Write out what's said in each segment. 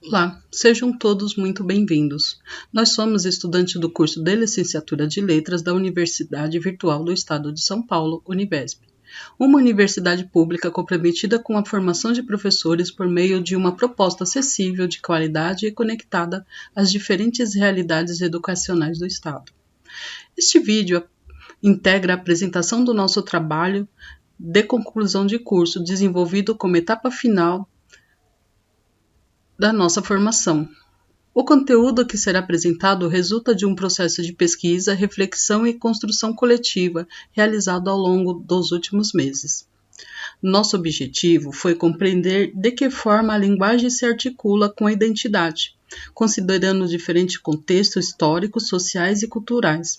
Olá, sejam todos muito bem-vindos. Nós somos estudantes do curso de Licenciatura de Letras da Universidade Virtual do Estado de São Paulo, Univesp. Uma universidade pública comprometida com a formação de professores por meio de uma proposta acessível, de qualidade e conectada às diferentes realidades educacionais do Estado. Este vídeo integra a apresentação do nosso trabalho de conclusão de curso, desenvolvido como etapa final da nossa formação. O conteúdo que será apresentado resulta de um processo de pesquisa, reflexão e construção coletiva realizado ao longo dos últimos meses. Nosso objetivo foi compreender de que forma a linguagem se articula com a identidade, considerando diferentes contextos históricos, sociais e culturais.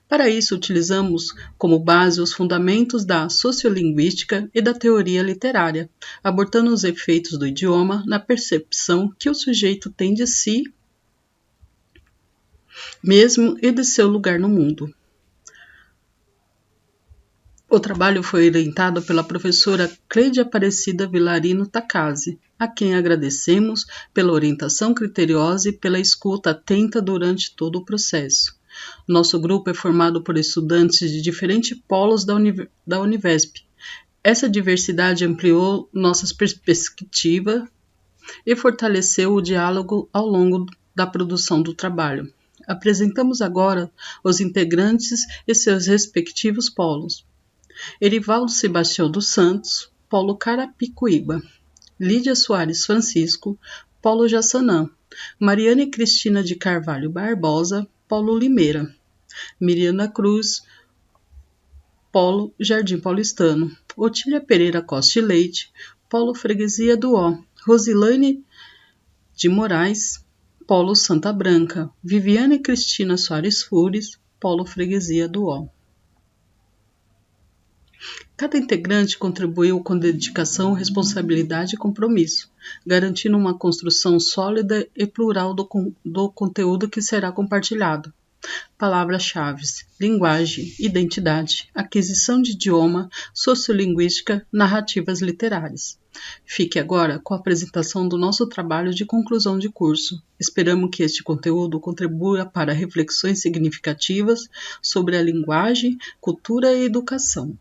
Para isso, utilizamos como base os fundamentos da sociolinguística e da teoria literária, abordando os efeitos do idioma na percepção que o sujeito tem de si mesmo e de seu lugar no mundo. O trabalho foi orientado pela professora Cleide Aparecida Vilarino Takase, a quem agradecemos pela orientação criteriosa e pela escuta atenta durante todo o processo. Nosso grupo é formado por estudantes de diferentes polos da Univesp. Essa diversidade ampliou nossas perspectivas e fortaleceu o diálogo ao longo da produção do trabalho. Apresentamos agora os integrantes e seus respectivos polos. Erivaldo Sebastião dos Santos, polo Carapicuíba. Lídia Soares Francisco, polo Jaçanã. Mariane Cristina de Carvalho Barbosa, polo Limeira. Miriana Cruz, polo Jardim Paulistano. Otília Pereira Costa e Leite, polo Freguesia do Ó. Rosilane de Moraes, polo Santa Branca. Viviane Cristina Soares Fures, polo Freguesia do Ó. Cada integrante contribuiu com dedicação, responsabilidade e compromisso, garantindo uma construção sólida e plural do conteúdo que será compartilhado. Palavras-chave: linguagem, identidade, aquisição de idioma, sociolinguística, narrativas literárias. Fique agora com a apresentação do nosso trabalho de conclusão de curso. Esperamos que este conteúdo contribua para reflexões significativas sobre a linguagem, cultura e educação.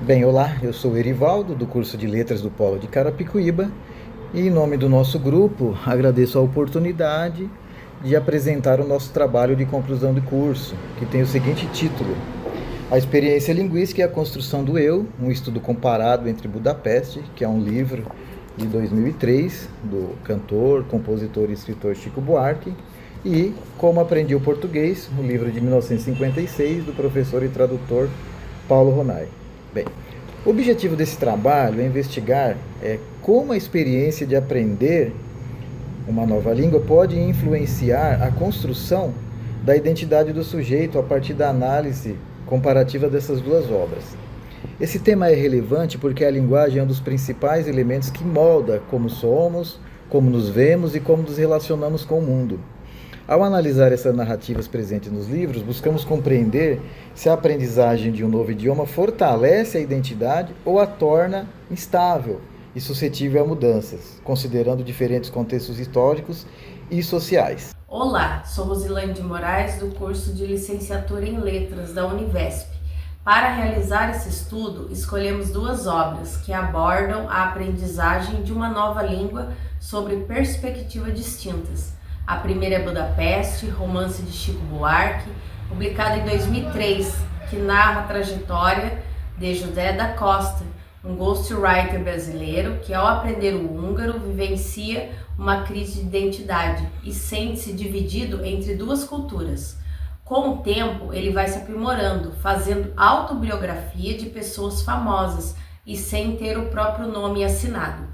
Bem, olá, eu sou o Erivaldo, do curso de Letras do Polo de Carapicuíba, e em nome do nosso grupo, agradeço a oportunidade de apresentar o nosso trabalho de conclusão de curso, que tem o seguinte título: A Experiência Linguística e a Construção do Eu, um estudo comparado entre Budapeste, que é um livro de 2003, do cantor, compositor e escritor Chico Buarque, e Como Aprendi o Português, um livro de 1956, do professor e tradutor Paulo Ronay. Bem, o objetivo desse trabalho é investigar como a experiência de aprender uma nova língua pode influenciar a construção da identidade do sujeito a partir da análise comparativa dessas duas obras. Esse tema é relevante porque a linguagem é um dos principais elementos que molda como somos, como nos vemos e como nos relacionamos com o mundo. Ao analisar essas narrativas presentes nos livros, buscamos compreender se a aprendizagem de um novo idioma fortalece a identidade ou a torna instável e suscetível a mudanças, considerando diferentes contextos históricos e sociais. Olá, sou Rosilane de Moraes, do curso de Licenciatura em Letras da Univesp. Para realizar esse estudo, escolhemos duas obras que abordam a aprendizagem de uma nova língua sobre perspectivas distintas. A primeira é Budapeste, romance de Chico Buarque, publicado em 2003, que narra a trajetória de José da Costa, um ghostwriter brasileiro que, ao aprender o húngaro, vivencia uma crise de identidade e sente-se dividido entre duas culturas. Com o tempo, ele vai se aprimorando, fazendo autobiografia de pessoas famosas e sem ter o próprio nome assinado.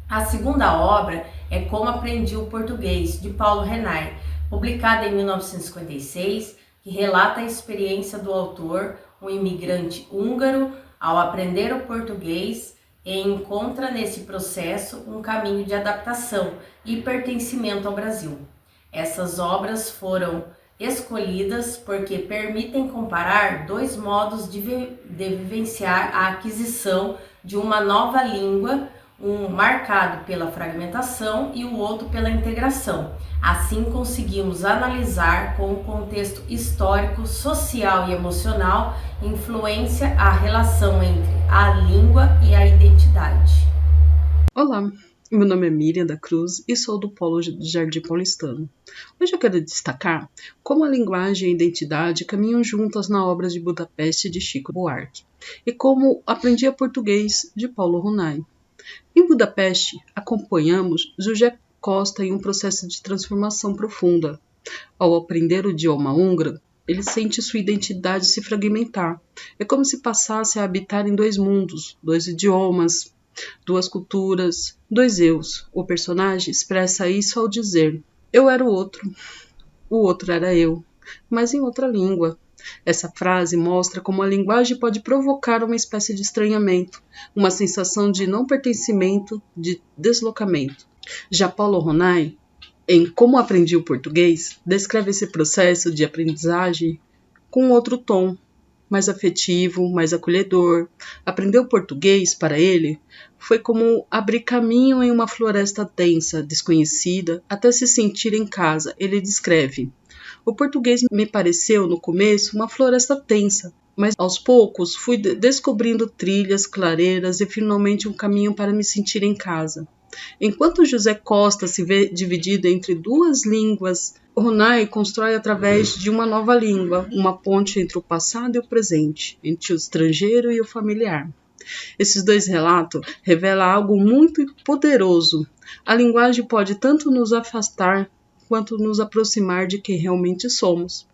A segunda obra é Como Aprendi o Português, de Paulo Ronay, publicada em 1956, que relata a experiência do autor, um imigrante húngaro, ao aprender o português e encontra nesse processo um caminho de adaptação e pertencimento ao Brasil. Essas obras foram escolhidas porque permitem comparar dois modos de vivenciar a aquisição de uma nova língua, um marcado pela fragmentação e o outro pela integração. Assim conseguimos analisar com o contexto histórico, social e emocional influência a relação entre a língua e a identidade. Olá, meu nome é Miriam da Cruz e sou do Polo de Jardim Paulistano. Hoje eu quero destacar como a linguagem e a identidade caminham juntas na obra de Budapeste de Chico Buarque e como Aprendi Português de Paulo Ronay. Em Budapeste, acompanhamos José Costa em um processo de transformação profunda. Ao aprender o idioma húngaro, ele sente sua identidade se fragmentar. É como se passasse a habitar em dois mundos, dois idiomas, duas culturas, dois eus. O personagem expressa isso ao dizer: eu era o outro era eu, mas em outra língua. Essa frase mostra como a linguagem pode provocar uma espécie de estranhamento, uma sensação de não pertencimento, de deslocamento. Já Paulo Ronay, em Como Aprendi o Português, descreve esse processo de aprendizagem com outro tom, mais afetivo, mais acolhedor. Aprender o português, para ele, foi como abrir caminho em uma floresta densa, desconhecida, até se sentir em casa. Ele descreve: o português me pareceu, no começo, uma floresta tensa, mas aos poucos fui descobrindo trilhas, clareiras e finalmente um caminho para me sentir em casa. Enquanto José Costa se vê dividido entre duas línguas, Ronay constrói através de uma nova língua, uma ponte entre o passado e o presente, entre o estrangeiro e o familiar. Esses dois relatos revelam algo muito poderoso. A linguagem pode tanto nos afastar quanto nos aproximar de quem realmente somos.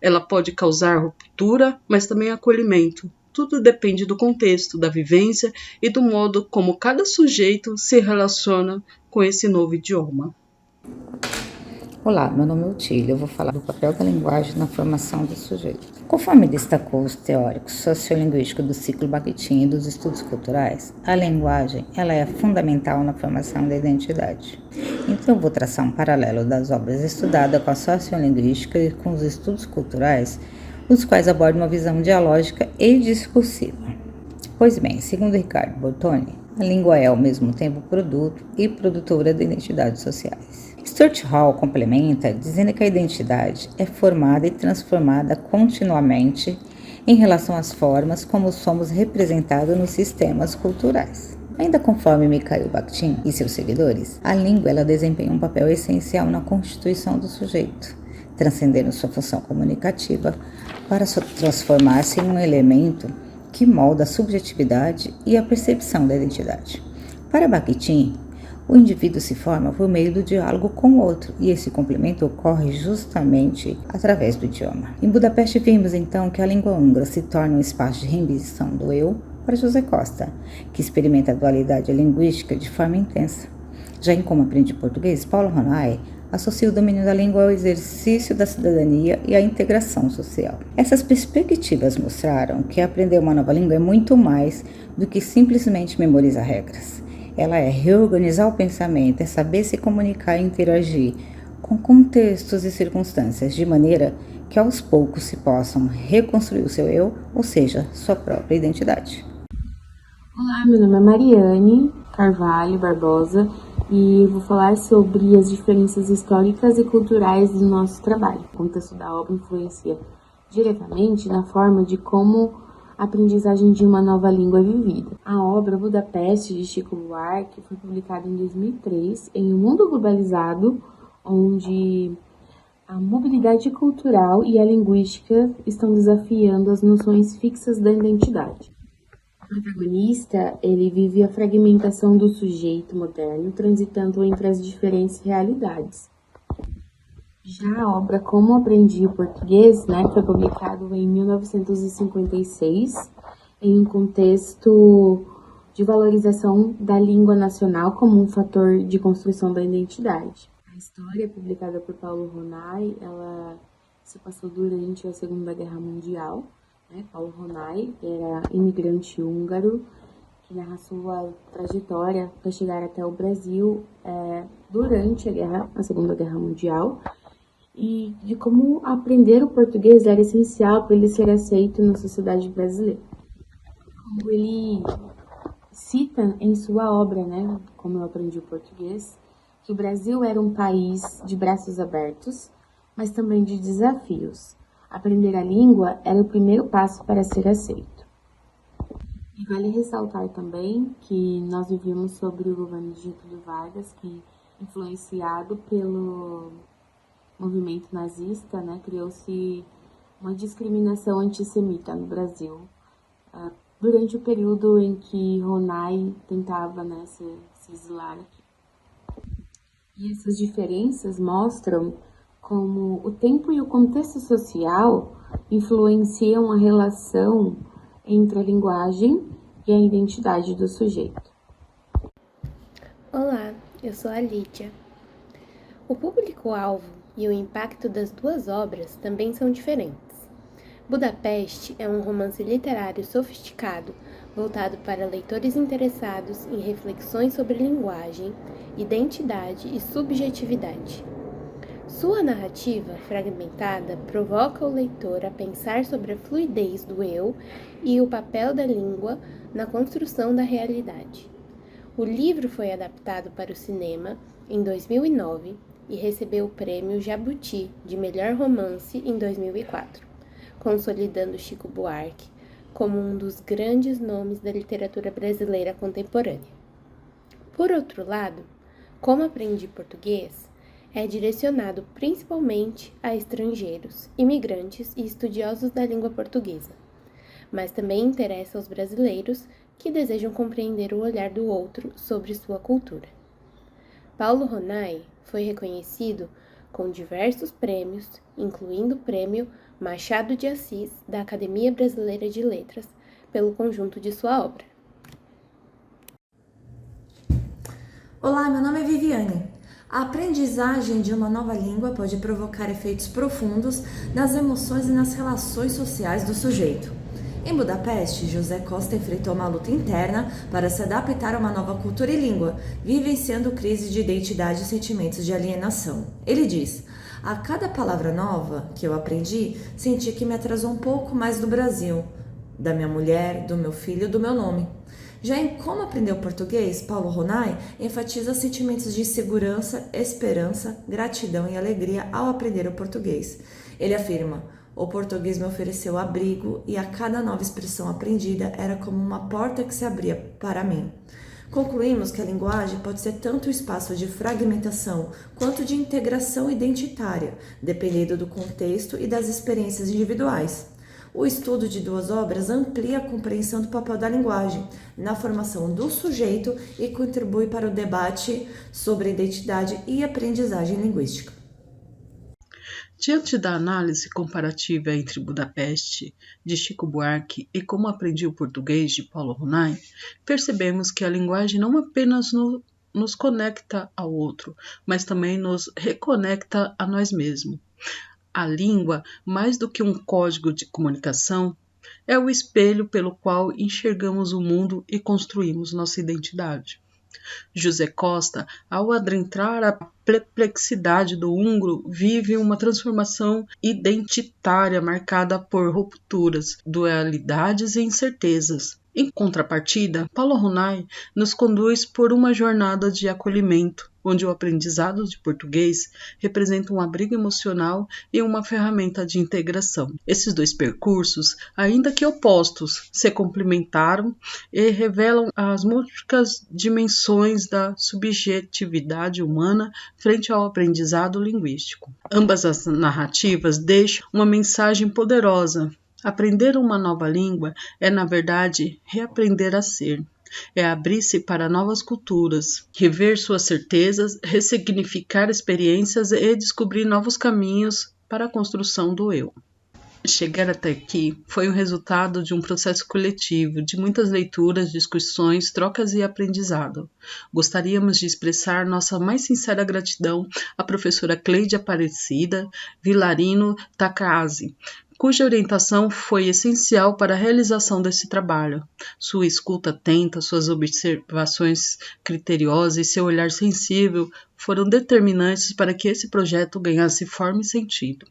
Ela pode causar ruptura, mas também acolhimento. Tudo depende do contexto, da vivência e do modo como cada sujeito se relaciona com esse novo idioma. Olá, meu nome é Otília. Eu vou falar do papel da linguagem na formação do sujeito. Conforme destacou os teóricos sociolinguísticos do ciclo Bakhtin e dos estudos culturais, a linguagem ela é fundamental na formação da identidade. Então, eu vou traçar um paralelo das obras estudadas com a sociolinguística e com os estudos culturais, os quais abordam uma visão dialógica e discursiva. Pois bem, segundo Ricardo Bottoni, a língua é ao mesmo tempo produto e produtora de identidades sociais. Stuart Hall complementa dizendo que a identidade é formada e transformada continuamente em relação às formas como somos representados nos sistemas culturais. Ainda conforme Mikhail Bakhtin e seus seguidores, a língua ela desempenha um papel essencial na constituição do sujeito, transcendendo sua função comunicativa para transformar-se em um elemento que molda a subjetividade e a percepção da identidade. Para Bakhtin, o indivíduo se forma por meio do diálogo com o outro, e esse complemento ocorre justamente através do idioma. Em Budapeste vimos então que a língua húngara se torna um espaço de reimposição do eu para José Costa, que experimenta a dualidade linguística de forma intensa. Já em Como Aprendi Português, Paulo Ronay associa o domínio da língua ao exercício da cidadania e à integração social. Essas perspectivas mostraram que aprender uma nova língua é muito mais do que simplesmente memorizar regras. Ela é reorganizar o pensamento, é saber se comunicar e interagir com contextos e circunstâncias, de maneira que aos poucos se possam reconstruir o seu eu, ou seja, sua própria identidade. Olá, meu nome é Mariane Carvalho Barbosa e vou falar sobre as diferenças históricas e culturais do nosso trabalho. O contexto da obra influencia diretamente na forma de como a aprendizagem de uma nova língua é vivida. A obra Budapeste, de Chico Buarque, foi publicada em 2003 em um mundo globalizado, onde a mobilidade cultural e a linguística estão desafiando as noções fixas da identidade. O protagonista, ele vive a fragmentação do sujeito moderno, transitando entre as diferentes realidades. Já a obra Como Aprendi o Português, foi publicado em 1956, em um contexto de valorização da língua nacional como um fator de construção da identidade. A história, publicada por Paulo Ronay, ela se passou durante a Segunda Guerra Mundial. Paulo Ronay era imigrante húngaro que narra sua trajetória para chegar até o Brasil durante a Segunda Guerra Mundial. e de como aprender o português era essencial para ele ser aceito na sociedade brasileira. Como ele cita em sua obra, né, Como eu aprendi o português, que o Brasil era um país de braços abertos, mas também de desafios. Aprender a língua era o primeiro passo para ser aceito. E vale ressaltar também que nós vivíamos sobre o governo de Getúlio Vargas, que, influenciado pelo movimento nazista, né, criou-se uma discriminação antissemita no Brasil, durante o período em que Ronai tentava, né, se exilar aqui. E essas diferenças mostram como o tempo e o contexto social influenciam a relação entre a linguagem e a identidade do sujeito. Olá, eu sou a Lídia. O público-alvo e o impacto das duas obras também são diferentes. Budapeste é um romance literário sofisticado, voltado para leitores interessados em reflexões sobre linguagem, identidade e subjetividade. Sua narrativa fragmentada provoca o leitor a pensar sobre a fluidez do eu e o papel da língua na construção da realidade. O livro foi adaptado para o cinema em 2009 e recebeu o prêmio Jabuti de melhor romance em 2004, consolidando Chico Buarque como um dos grandes nomes da literatura brasileira contemporânea. Por outro lado, Como Aprendi Português é direcionado principalmente a estrangeiros, imigrantes e estudiosos da língua portuguesa, mas também interessa aos brasileiros que desejam compreender o olhar do outro sobre sua cultura. Paulo Ronai foi reconhecido com diversos prêmios, incluindo o Prêmio Machado de Assis da Academia Brasileira de Letras, pelo conjunto de sua obra. Olá, meu nome é Viviane. A aprendizagem de uma nova língua pode provocar efeitos profundos nas emoções e nas relações sociais do sujeito. Em Budapeste, José Costa enfrentou uma luta interna para se adaptar a uma nova cultura e língua, vivenciando crise de identidade e sentimentos de alienação. Ele diz: a cada palavra nova que eu aprendi, senti que me atrasou um pouco mais do Brasil, da minha mulher, do meu filho, do meu nome. Já em Como Aprender o Português, Paulo Ronai enfatiza sentimentos de segurança, esperança, gratidão e alegria ao aprender o português. Ele afirma: o português me ofereceu abrigo e a cada nova expressão aprendida era como uma porta que se abria para mim. Concluímos que a linguagem pode ser tanto espaço de fragmentação quanto de integração identitária, dependendo do contexto e das experiências individuais. O estudo de duas obras amplia a compreensão do papel da linguagem na formação do sujeito e contribui para o debate sobre identidade e aprendizagem linguística. Diante da análise comparativa entre Budapeste, de Chico Buarque, e Como Aprendi o Português, de Paulo Ronai, percebemos que a linguagem não apenas nos conecta ao outro, mas também nos reconecta a nós mesmos. A língua, mais do que um código de comunicação, é o espelho pelo qual enxergamos o mundo e construímos nossa identidade. José Costa, ao adentrar a perplexidade do húngaro, vive uma transformação identitária marcada por rupturas, dualidades e incertezas. Em contrapartida, Paulo Ronai nos conduz por uma jornada de acolhimento, onde o aprendizado de português representa um abrigo emocional e uma ferramenta de integração. Esses dois percursos, ainda que opostos, se complementaram e revelam as múltiplas dimensões da subjetividade humana frente ao aprendizado linguístico. Ambas as narrativas deixam uma mensagem poderosa. Aprender uma nova língua é, na verdade, reaprender a ser. É abrir-se para novas culturas, rever suas certezas, ressignificar experiências e descobrir novos caminhos para a construção do eu. Chegar até aqui foi o resultado de um processo coletivo, de muitas leituras, discussões, trocas e aprendizado. Gostaríamos de expressar nossa mais sincera gratidão à professora Cleide Aparecida Vilarino Takase cuja orientação foi essencial para a realização desse trabalho. Sua escuta atenta, suas observações criteriosas e seu olhar sensível foram determinantes para que esse projeto ganhasse forma e sentido.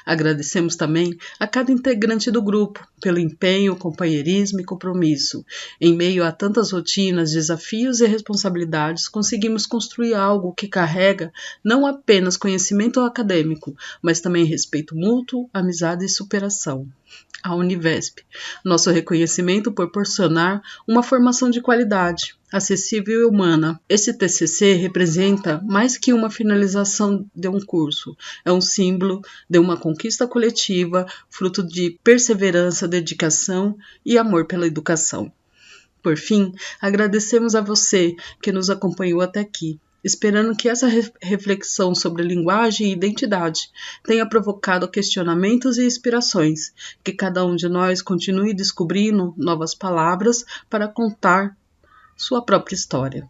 Agradecemos também a cada integrante do grupo pelo empenho, companheirismo e compromisso. Em meio a tantas rotinas, desafios e responsabilidades, conseguimos construir algo que carrega não apenas conhecimento acadêmico, mas também respeito mútuo, amizade e superação. A Univesp, nosso reconhecimento por proporcionar uma formação de qualidade, acessível e humana. Esse TCC representa mais que uma finalização de um curso, é um símbolo de uma conquista coletiva, fruto de perseverança, dedicação e amor pela educação. Por fim, agradecemos a você que nos acompanhou até aqui, esperando que essa reflexão sobre linguagem e identidade tenha provocado questionamentos e inspirações, que cada um de nós continue descobrindo novas palavras para contar sua própria história.